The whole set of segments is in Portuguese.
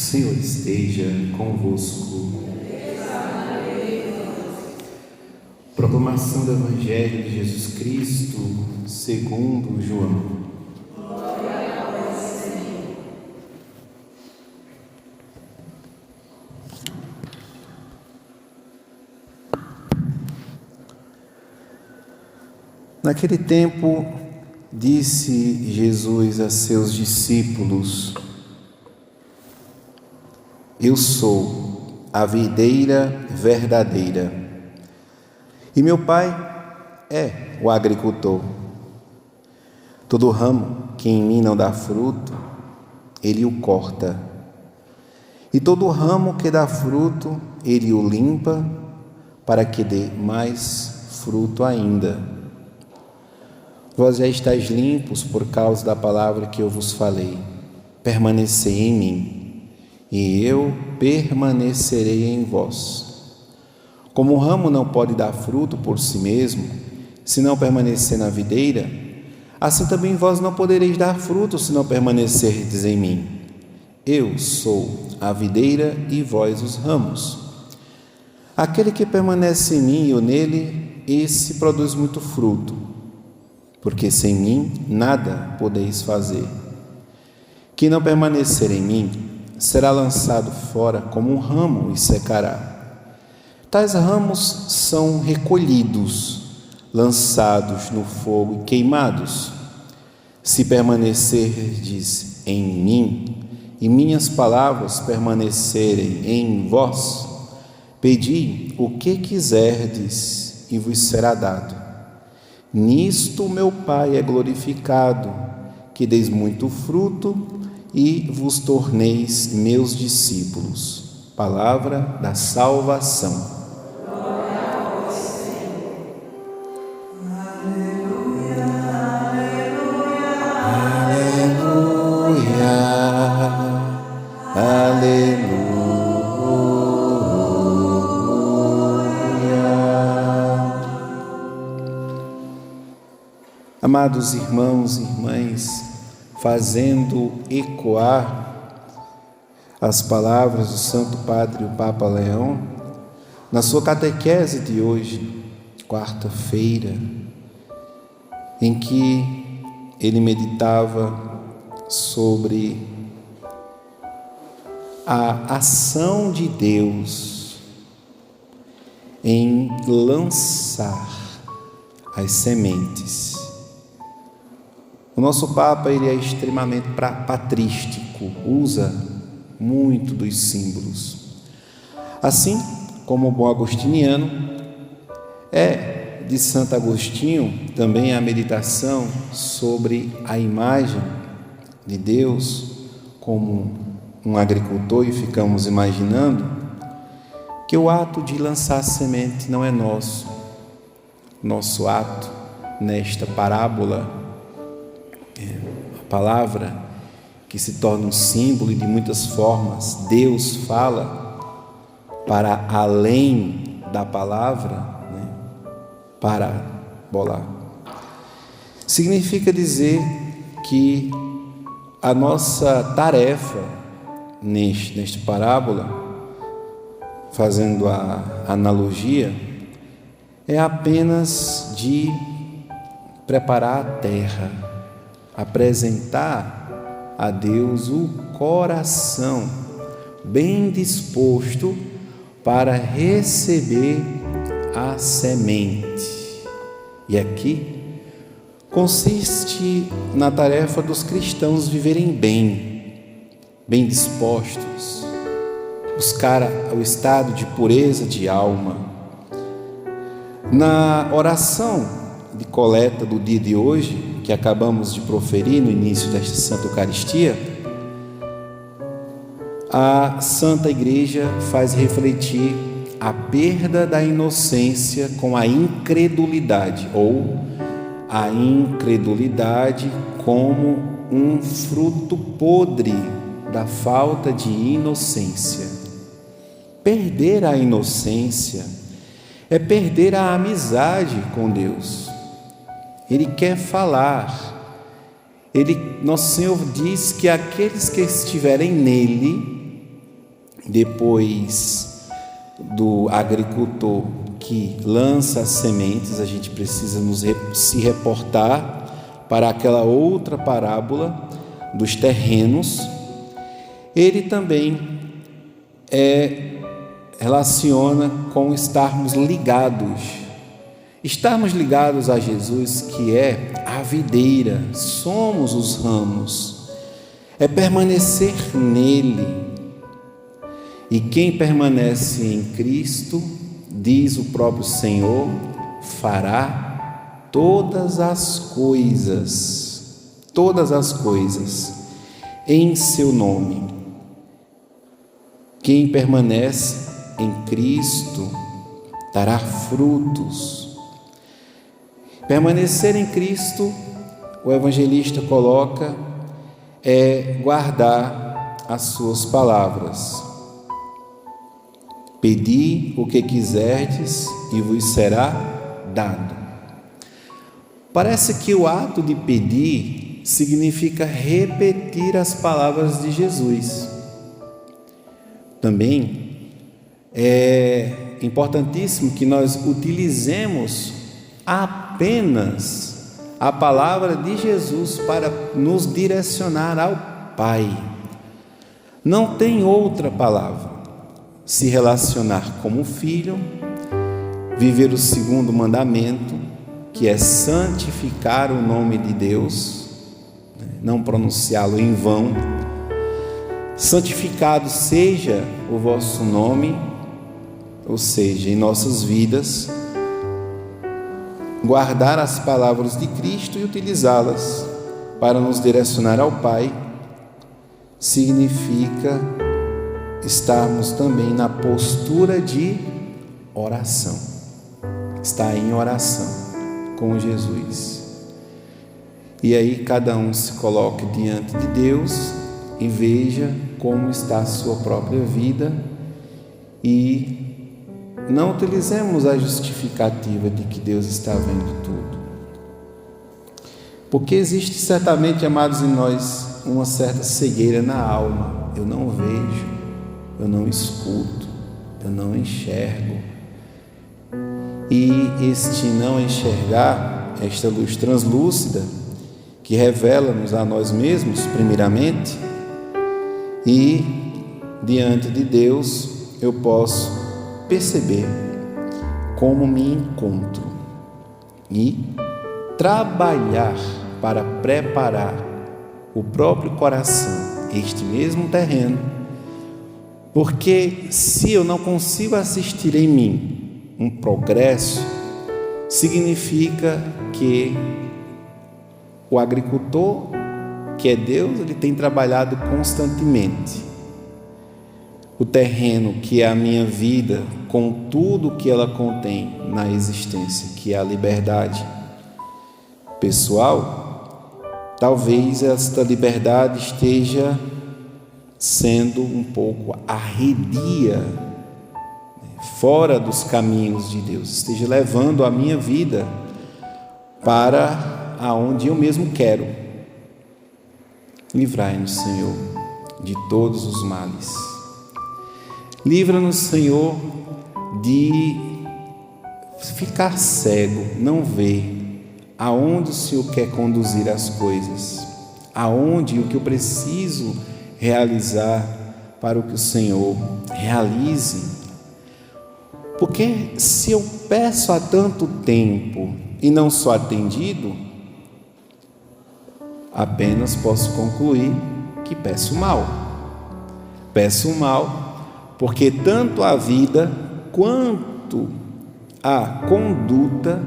Senhor esteja convosco. Proclamação do Evangelho de Jesus Cristo segundo João. Glória a vós, Senhor. Naquele tempo, disse Jesus a seus discípulos: Eu sou a videira verdadeira, e meu Pai é o agricultor. Todo ramo que em mim não dá fruto, Ele o corta. E todo ramo que dá fruto, Ele o limpa, para que dê mais fruto ainda. Vós já estáis limpos por causa da palavra que eu vos falei. Permanecei em mim, e eu permanecerei em vós. Como o ramo não pode dar fruto por si mesmo, se não permanecer na videira, assim também vós não podereis dar fruto se não permanecerdes em mim. Eu sou a videira e vós os ramos. Aquele que permanece em mim e eu nele, esse produz muito fruto, porque sem mim nada podeis fazer. Quem não permanecer em mim será lançado fora como um ramo e secará. Tais ramos são recolhidos, lançados no fogo e queimados. Se permanecerdes em mim e minhas palavras permanecerem em vós, pedi o que quiserdes e vos será dado. Nisto meu Pai é glorificado, que deis muito fruto e vos torneis meus discípulos. Palavra da salvação. Glória a vós, Senhor. Aleluia, aleluia. Amados irmãos e irmãs, fazendo ecoar as palavras do Santo Padre, o Papa Leão, na sua catequese de hoje, quarta-feira, em que ele meditava sobre a ação de Deus em lançar as sementes. O nosso Papa, ele é extremamente patrístico, usa muito dos símbolos. Assim como o bom agostiniano, é de Santo Agostinho também a meditação sobre a imagem de Deus como um agricultor, e ficamos imaginando que o ato de lançar semente não é nosso. Nosso ato nesta parábola, a palavra que se torna um símbolo e de muitas formas, Deus fala para além da palavra, parábola. Significa dizer que a nossa tarefa neste parábola, fazendo a analogia, é apenas de preparar a terra, apresentar a Deus o coração bem disposto para receber a semente. E aqui consiste na tarefa dos cristãos viverem bem dispostos, buscar o estado de pureza de alma. Na oração de coleta do dia de hoje, que acabamos de proferir no início desta Santa Eucaristia, a Santa Igreja faz refletir a perda da inocência com a incredulidade, ou a incredulidade como um fruto podre da falta de inocência. Perder a inocência é perder a amizade com Deus. Ele quer falar. Nosso Senhor diz que aqueles que estiverem nele depois do agricultor que lança as sementes, a gente precisa se reportar para aquela outra parábola dos terrenos. Ele também relaciona com estarmos ligados a Jesus, que é a videira, somos os ramos, é permanecer nele. E quem permanece em Cristo, diz o próprio Senhor, fará todas as coisas em seu nome. Quem permanece em Cristo dará frutos. Permanecer em Cristo, o evangelista coloca, é guardar as suas palavras. Pedi o que quiserdes e vos será dado. Parece que o ato de pedir significa repetir as palavras de Jesus. Também é importantíssimo que nós utilizemos apenas a palavra de Jesus para nos direcionar ao Pai. Não tem outra palavra. Se relacionar como filho, viver o segundo mandamento, que é santificar o nome de Deus, não pronunciá-lo em vão. Santificado seja o vosso nome, ou seja, em nossas vidas, guardar as palavras de Cristo e utilizá-las para nos direcionar ao Pai, significa estarmos também na postura de oração, estar em oração com Jesus. E aí cada um se coloque diante de Deus e veja como está a sua própria vida, e não utilizemos a justificativa de que Deus está vendo tudo, porque existe certamente, amados, em nós uma certa cegueira na alma. Eu não vejo, eu não escuto, eu não enxergo. E este não enxergar, esta luz translúcida que revela-nos a nós mesmos primeiramente, e diante de Deus eu posso perceber como me encontro e trabalhar para preparar o próprio coração, este mesmo terreno. Porque se eu não consigo assistir em mim um progresso, significa que o agricultor, que é Deus, ele tem trabalhado constantemente. O terreno, que é a minha vida, com tudo que ela contém na existência, que é a liberdade pessoal, talvez esta liberdade esteja sendo um pouco arredia, fora dos caminhos de Deus, esteja levando a minha vida para aonde eu mesmo quero. Livrai-nos, Senhor, de todos os males. Livra-nos, Senhor, de ficar cego, não ver aonde o Senhor quer conduzir as coisas, aonde o que eu preciso realizar para o que o Senhor realize. Porque se eu peço há tanto tempo e não sou atendido, apenas posso concluir que peço mal. Peço mal porque tanto a vida quanto a conduta,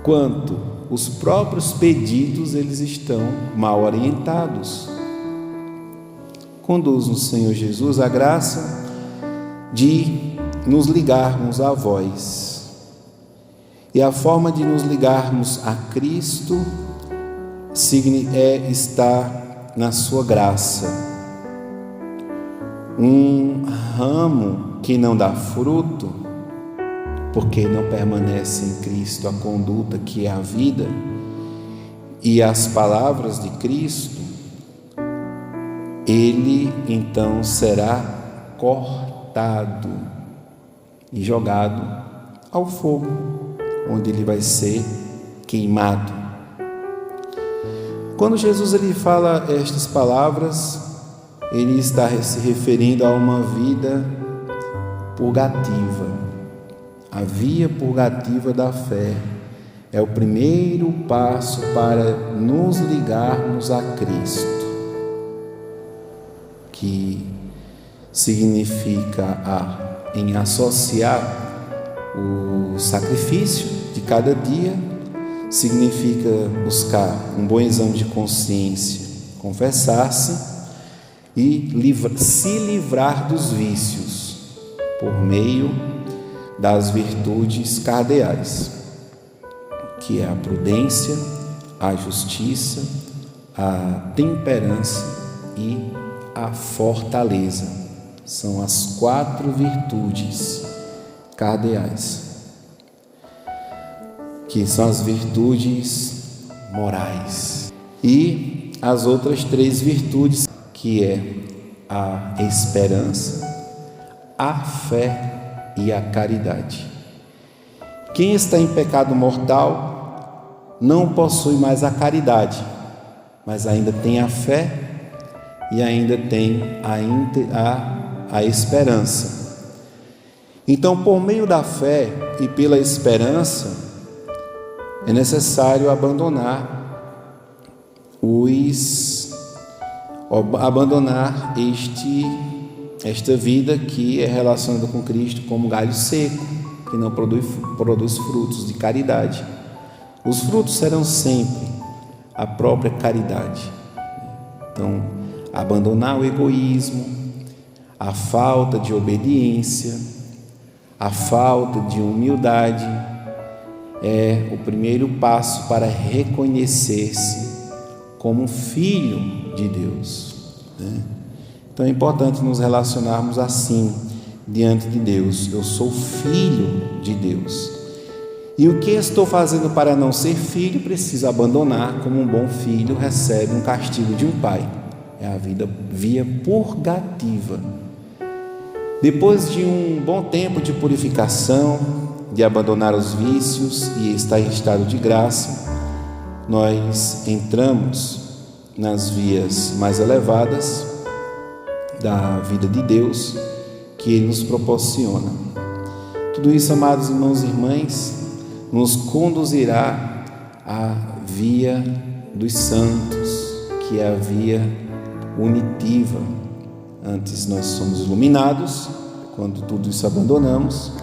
quanto os próprios pedidos, eles estão mal orientados. Conduz-nos, Senhor Jesus, a graça de nos ligarmos a vós. E a forma de nos ligarmos a Cristo é estar na sua graça. Um ramo que não dá fruto, porque não permanece em Cristo a conduta que é a vida, e as palavras de Cristo, ele então será cortado e jogado ao fogo, onde ele vai ser queimado. Quando Jesus ele fala estas palavras, ele está se referindo a uma vida purgativa. A via purgativa da fé é o primeiro passo para nos ligarmos a Cristo, que significa em associar o sacrifício de cada dia, significa buscar um bom exame de consciência, confessar-se e se livrar dos vícios por meio das virtudes cardeais, que é a prudência, a justiça, a temperança e a fortaleza. São as 4 virtudes cardeais, que são as virtudes morais. E as outras 3 virtudes, que é a esperança, a fé e a caridade. Quem está em pecado mortal não possui mais a caridade, mas ainda tem a fé e ainda tem a esperança. Então, por meio da fé e pela esperança, é necessário abandonar esta vida que é relacionada com Cristo como galho seco, que não produz frutos de caridade. Os frutos serão sempre a própria caridade. Então, abandonar o egoísmo, a falta de obediência, a falta de humildade é o primeiro passo para reconhecer-se como filho de Deus, né? Então é importante nos relacionarmos assim diante de Deus. Eu sou filho de Deus. E o que estou fazendo para não ser filho, preciso abandonar. Como um bom filho recebe um castigo de um pai. É a via purgativa. Depois de um bom tempo de purificação, de abandonar os vícios e estar em estado de graça, nós entramos nas vias mais elevadas da vida de Deus que Ele nos proporciona. Tudo isso, amados irmãos e irmãs, nos conduzirá à via dos santos, que é a via unitiva. Antes nós somos iluminados, quando tudo isso abandonamos,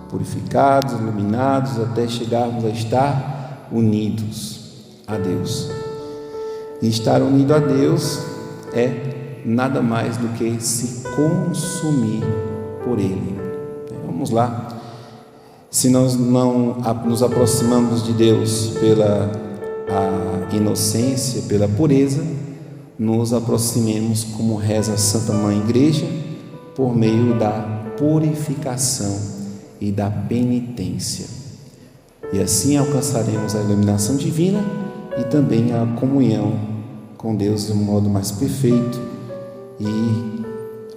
purificados, iluminados, até chegarmos a estar unidos a Deus. E estar unido a Deus é nada mais do que se consumir por Ele. Vamos lá. Se nós não nos aproximamos de Deus pela inocência, pela pureza, nos aproximemos, como reza a Santa Mãe Igreja, por meio da purificação e da penitência. E assim alcançaremos a iluminação divina e também a comunhão com Deus de um modo mais perfeito. E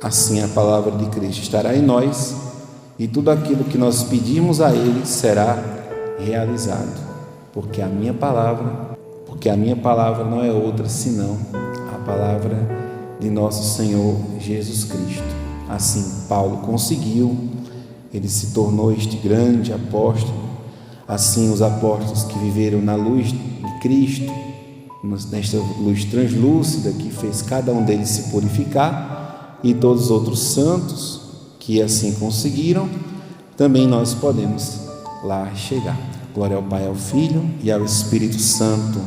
assim a palavra de Cristo estará em nós e tudo aquilo que nós pedirmos a Ele será realizado, porque a minha palavra não é outra senão a palavra de nosso Senhor Jesus Cristo. Assim Paulo conseguiu, ele se tornou este grande apóstolo. Assim os apóstolos que viveram na luz de Cristo, nesta luz translúcida que fez cada um deles se purificar, e todos os outros santos que assim conseguiram, também nós podemos lá chegar. Glória ao Pai, ao Filho e ao Espírito Santo.